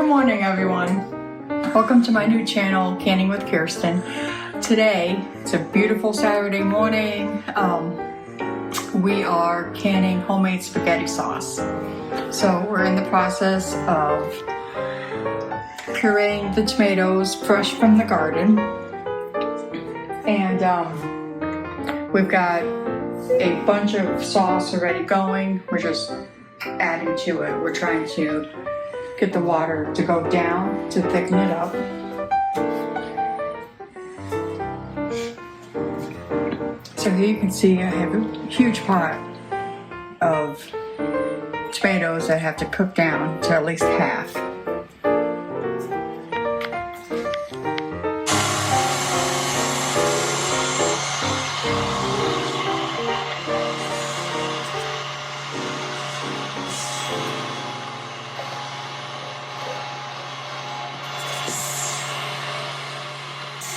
Good morning, everyone. Welcome to my new channel, Canning with Kerstin. Today, it's a beautiful Saturday morning. We are canning homemade spaghetti sauce. So we're in the process of pureeing the tomatoes fresh from the garden. And we've got a bunch of sauce already going. We're just adding to it. We're trying to get the water to go down to thicken it up. So here you can see I have a huge pot of tomatoes that have to cook down to at least half.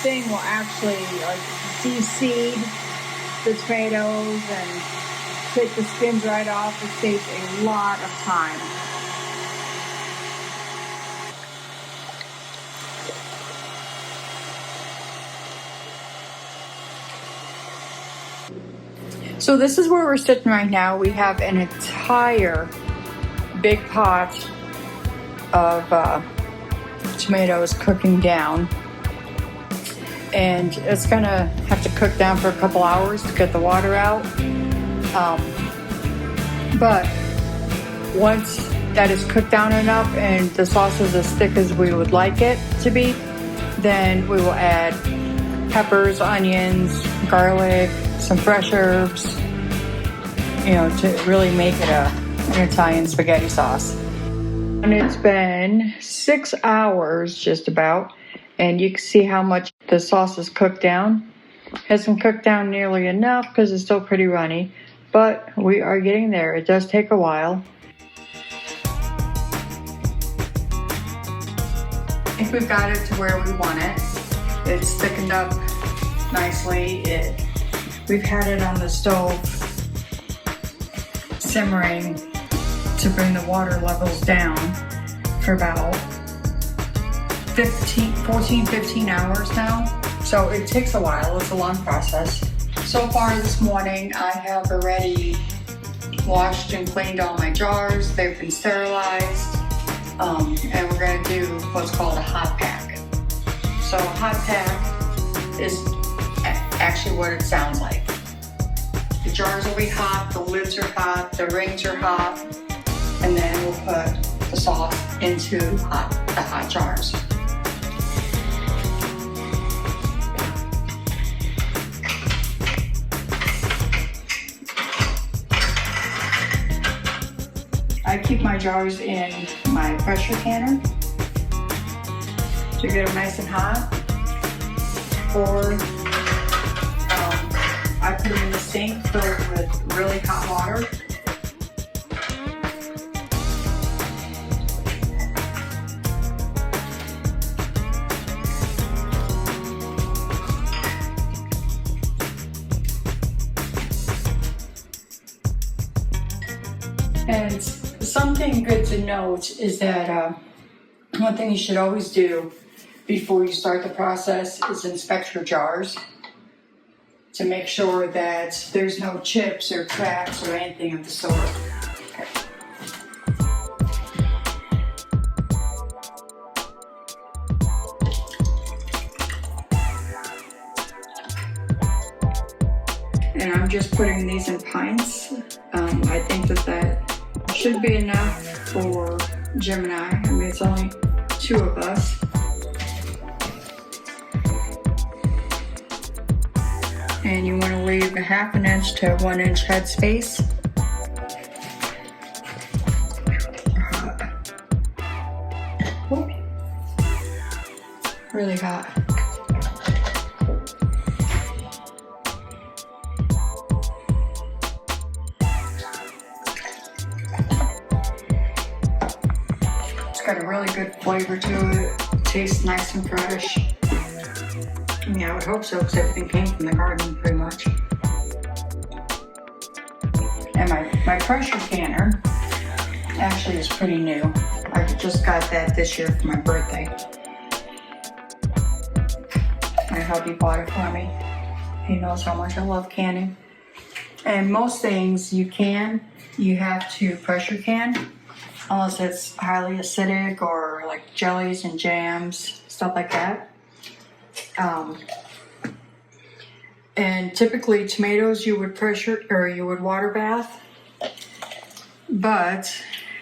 Thing will actually de-seed the tomatoes and take the skins right off. It saves a lot of time. So this is where we're sitting right now. We have an entire big pot of tomatoes cooking down. And it's gonna have to cook down for a couple hours to get the water out. But once that is cooked down enough and the sauce is as thick as we would like it to be, then we will add peppers, onions, garlic, some fresh herbs, to really make it an Italian spaghetti sauce. And it's been 6 hours just about. And you can see how much the sauce is cooked down. Hasn't cooked down nearly enough because it's still pretty runny, but we are getting there. It does take a while. I think we've got it to where we want it. It's thickened up nicely. We've had it on the stove simmering to bring the water levels down for about 15 hours now. So it takes a while, it's a long process. So far this morning, I have already washed and cleaned all my jars. They've been sterilized. And we're gonna do what's called a hot pack. So a hot pack is actually what it sounds like. The jars will be hot, the lids are hot, the rings are hot, and then we'll put the sauce into the hot jars. I keep my jars in my pressure canner to get them nice and hot, or I put them in the sink filled with really hot water. And something good to note is that one thing you should always do before you start the process is inspect your jars to make sure that there's no chips or cracks or anything of the sort. Okay. And I'm just putting these in pints. I think that should be enough for Jim and I. I mean, it's only 2 of us. And you want to leave a 1/2 inch to 1 inch head space. Really hot. Got a really good flavor to it. Tastes nice and fresh. Yeah, I would hope so because everything came from the garden pretty much. And my pressure canner actually is pretty new. I just got that this year for my birthday. My hubby bought it for me. He knows how much I love canning. And most things you have to pressure can, unless it's highly acidic or like jellies and jams, stuff like that. And typically tomatoes you would pressure or you would water bath, but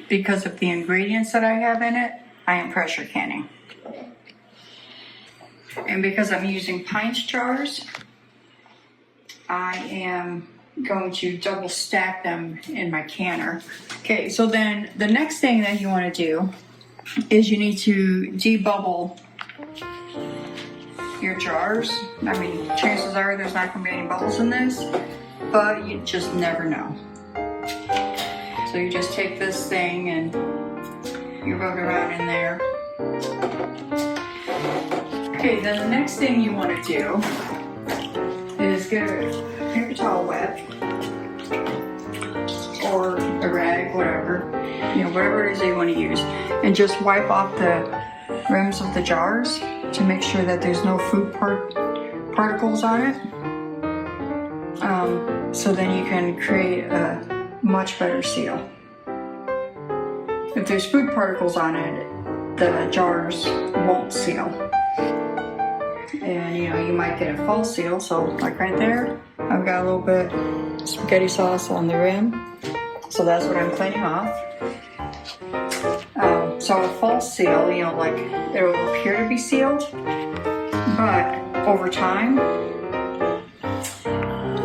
because of the ingredients that I have in it, I am pressure canning. And because I'm using pint jars, I am going to double stack them in my canner. Okay, so then the next thing that you want to do is you need to debubble your jars. I mean, chances are there's not going to be any bubbles in this, but you just never know. So you just take this thing and you rub it around in there. Okay, then the next thing you want to do is get a paper towel wet or a rag, whatever, whatever it is that you want to use, and just wipe off the rims of the jars to make sure that there's no food particles on it. So then you can create a much better seal. If there's food particles on it, the jars won't seal. And you might get a false seal, so like right there, I've got a little bit of spaghetti sauce on the rim, so that's what I'm cleaning off. So a false seal, like it'll appear to be sealed, but over time,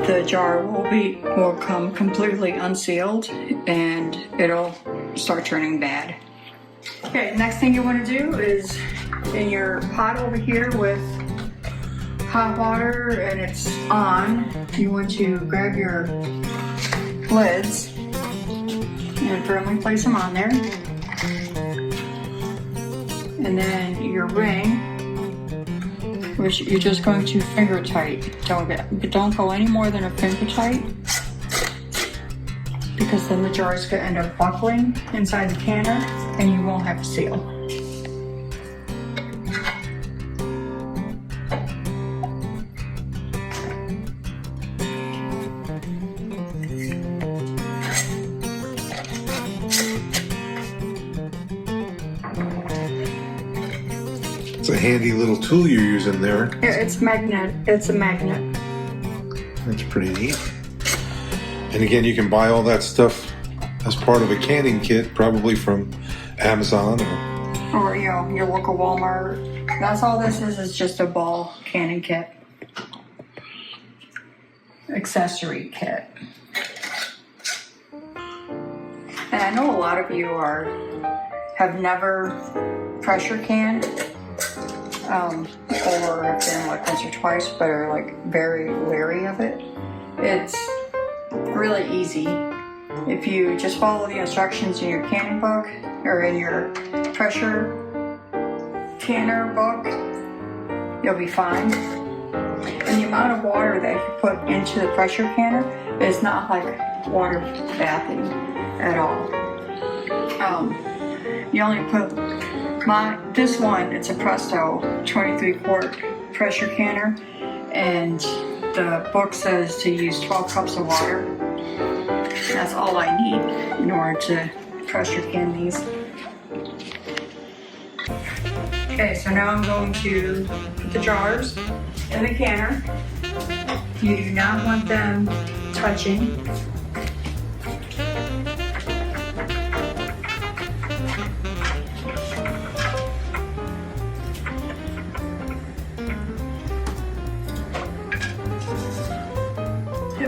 the jar will come completely unsealed and it'll start turning bad. Okay, next thing you want to do is in your pot over here with hot water and it's on, you want to grab your lids and firmly place them on there. And then your ring, which you're just going to finger tight. Don't go any more than a finger tight, because then the jars could end up buckling inside the canner and you won't have a seal. It's a handy little tool you're using there. Yeah, it's magnet. It's a magnet. That's pretty neat. And again, you can buy all that stuff as part of a canning kit, probably from Amazon or your local Walmart. That's all this is just a ball canning kit. Accessory kit. And I know a lot of you have never pressure canned. Or have been like once or twice, but are like very wary of it. It's really easy. If you just follow the instructions in your canning book or in your pressure canner book, you'll be fine. And the amount of water that you put into the pressure canner is not like water bathing at all. You only put this one, it's a Presto 23-quart pressure canner, and the book says to use 12 cups of water. That's all I need in order to pressure can these. Okay, so now I'm going to put the jars in the canner. You do not want them touching.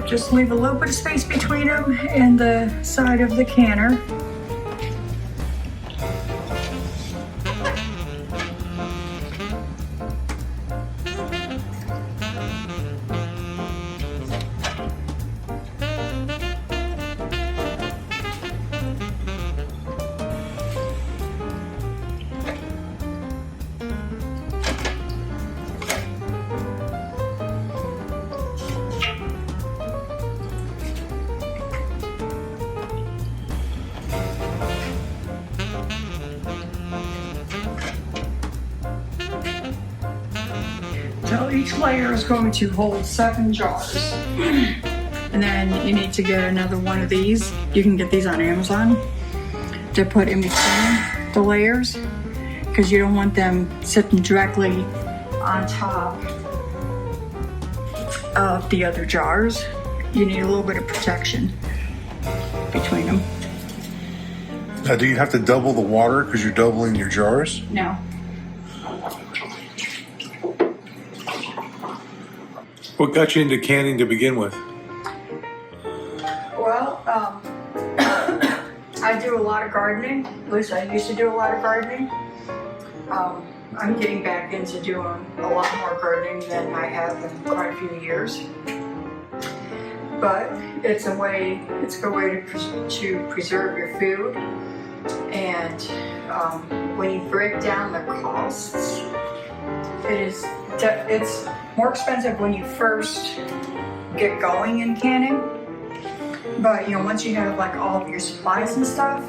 Just leave a little bit of space between them and the side of the canner. So each layer is going to hold 7 jars. And then you need to get another one of these. You can get these on Amazon to put in between the layers because you don't want them sitting directly on top of the other jars. You need a little bit of protection between them. Now, do you have to double the water because you're doubling your jars? No. What got you into canning to begin with? Well, I do a lot of gardening. At least I used to do a lot of gardening. I'm getting back into doing a lot more gardening than I have in quite a few years. But it's a good way to preserve your food. And when you break down the costs, it's more expensive when you first get going in canning. But once you have like all of your supplies and stuff,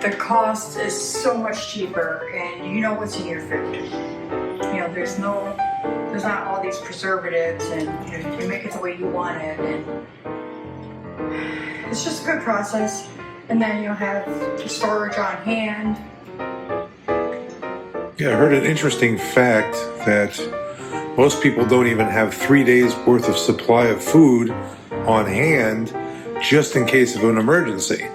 the cost is so much cheaper, and you know what's in your food. There's not all these preservatives, and you can make it the way you want it, and it's just a good process. And then you'll have storage on hand. Yeah, I heard an interesting fact that most people don't even have 3 days worth of supply of food on hand just in case of an emergency.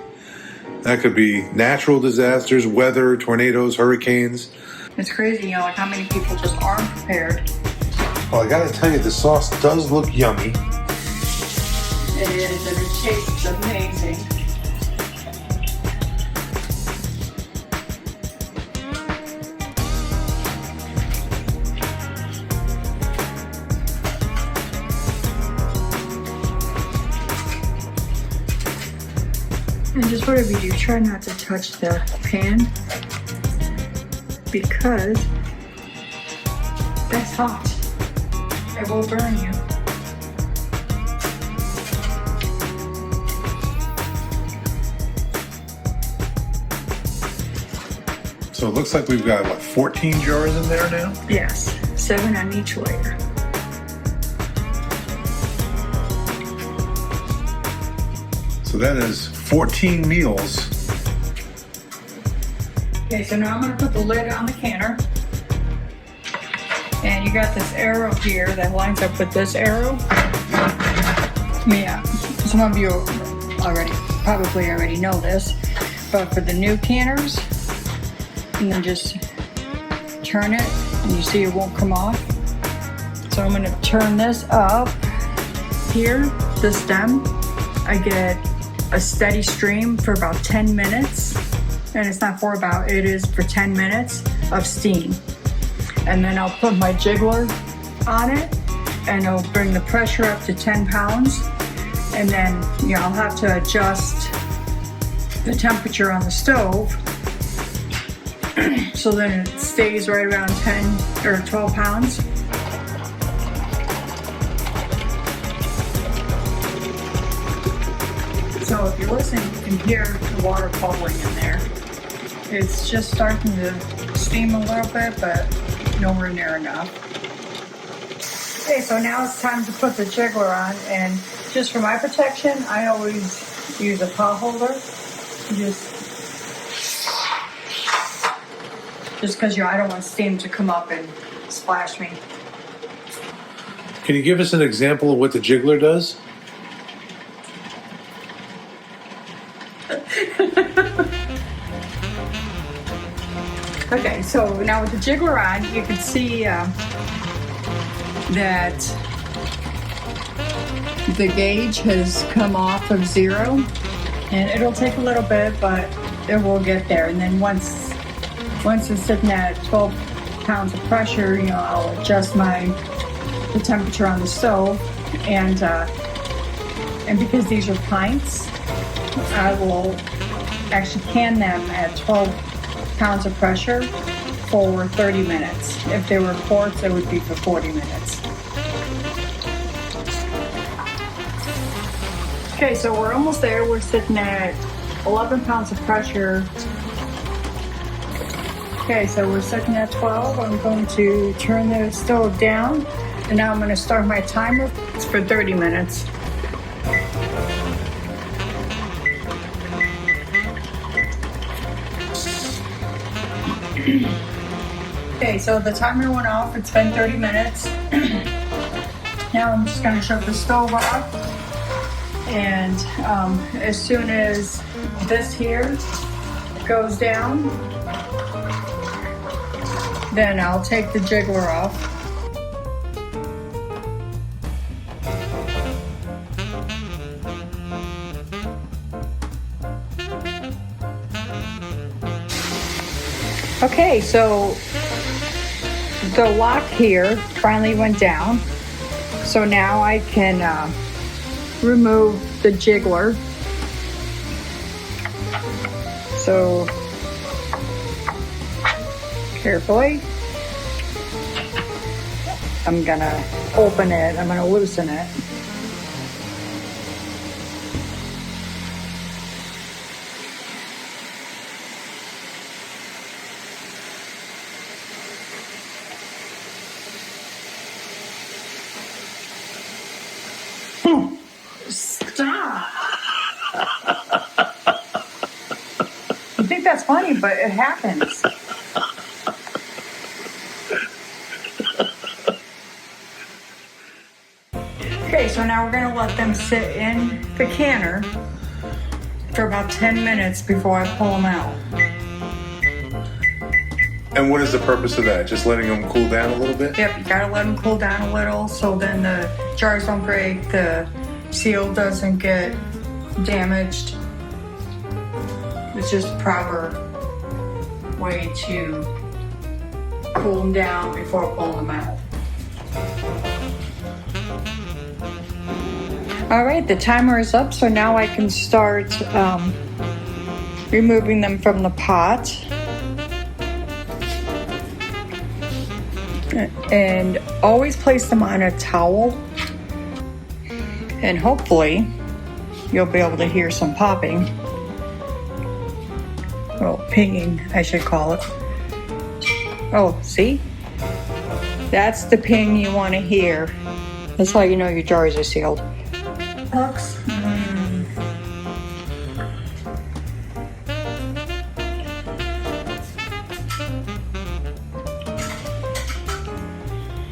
That could be natural disasters, weather, tornadoes, hurricanes. It's crazy, like how many people just aren't prepared. Well, I gotta tell you, the sauce does look yummy. It is, and it tastes amazing. And just whatever you do, try not to touch the pan because that's hot. It will burn you. So it looks like we've got, 14 jars in there now? Yes, 7 on each layer. So that is 14 meals. Okay, so now I'm going to put the lid on the canner. And you got this arrow here that lines up with this arrow. Yeah, some of you probably already know this, but for the new canners, and then just turn it, and you see it won't come off. So I'm going to turn this up here, the stem. I get a steady stream for about 10 minutes, and it's not for about, it is for 10 minutes of steam. And then I'll put my jiggler on it, and it'll bring the pressure up to 10 pounds. And then, I'll have to adjust the temperature on the stove so then it stays right around 10 or 12 pounds. So if you're listening, you can hear the water bubbling in there. It's just starting to steam a little bit, but nowhere near enough. Okay, so now it's time to put the jiggler on, and just for my protection, I always use a pot holder. Just because I don't want steam to come up and splash me. Can you give us an example of what the jiggler does? Okay, so now with the jiggler on, you can see that the gauge has come off of 0, and it'll take a little bit, but it will get there. And then once it's sitting at 12 pounds of pressure, I'll adjust the temperature on the stove, and because these are pints, I will actually can them at 12 pounds of pressure for 30 minutes. If they were quarts, it would be for 40 minutes. Okay, so we're almost there. We're sitting at 11 pounds of pressure Okay, so we're sitting at 12. I'm going to turn the stove down, and now I'm going to start my timer. It's for 30 minutes. Okay, so the timer went off. It's been 30 minutes. Now I'm just going to shut the stove off. And as soon as this here goes down, then I'll take the jiggler off. Okay, so the lock here finally went down. So now I can remove the jiggler. So carefully, I'm gonna open it, I'm gonna loosen it. Stop. You think that's funny, but it happens. Okay, so now we're gonna let them sit in the canner for about 10 minutes before I pull them out. And what is the purpose of that? Just letting them cool down a little bit? Yep, you gotta let them cool down a little so then the jars don't break, the seal doesn't get damaged. It's just a proper way to cool them down before pulling them out. All right, the timer is up, so now I can start removing them from the pot. And always place them on a towel, and hopefully you'll be able to hear some popping. Well, pinging, I should call it. Oh, see? That's the ping you want to hear. That's how you know your jars are sealed. Hooks.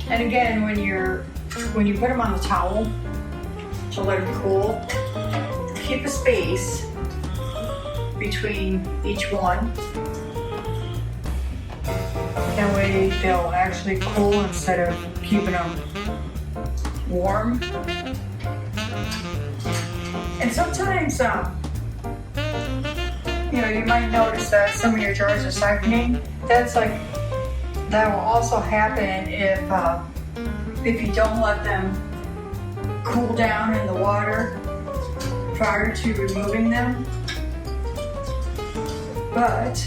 And again, when you put them on the towel to let it cool, keep a space between each one. That way they'll actually cool instead of keeping them warm. And sometimes, you might notice that some of your jars are siphoning. That will also happen if you don't let them cool down in the water prior to removing them. But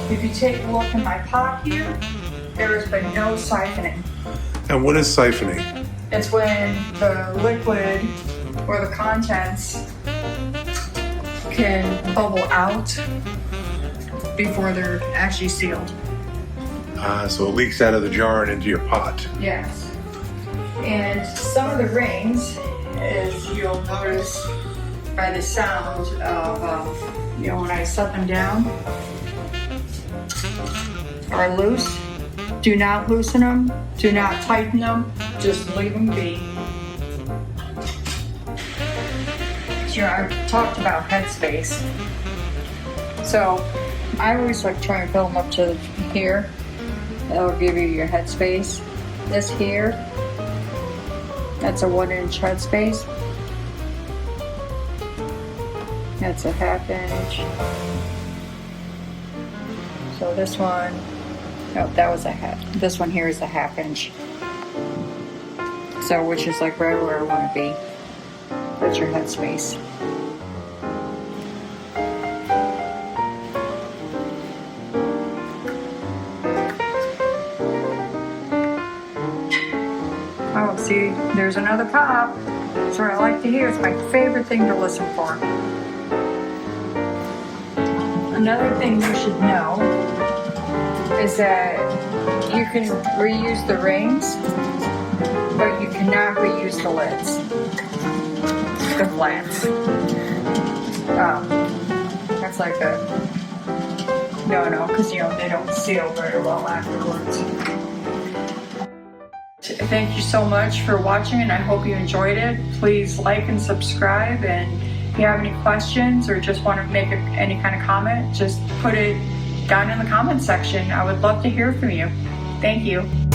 if you take a look in my pot here, there has been no siphoning. And what is siphoning? It's when the liquid or the contents can bubble out before they're actually sealed. So it leaks out of the jar and into your pot. Yes. And some of the rings, as you'll notice by the sound of, when I set them down, are loose. Do not loosen them. Do not tighten them. Just leave them be. I talked about headspace. So I always like try and fill them up to here. That'll give you your headspace. This here, that's a 1-inch headspace. That's a 1/2 inch. So this one, that was this one here is a 1/2 inch. So which is like right where I want to be. That's your headspace. Oh, see, there's another pop. That's what I like to hear. It's my favorite thing to listen for. Another thing you should know is that you can reuse the rings, but you cannot reuse the lids, the flats. That's like a no, because they don't seal very well afterwards. Thank you so much for watching, and I hope you enjoyed it. Please like and subscribe, and if you have any questions or just want to make any kind of comment, just put it down in the comment section. I would love to hear from you. Thank you.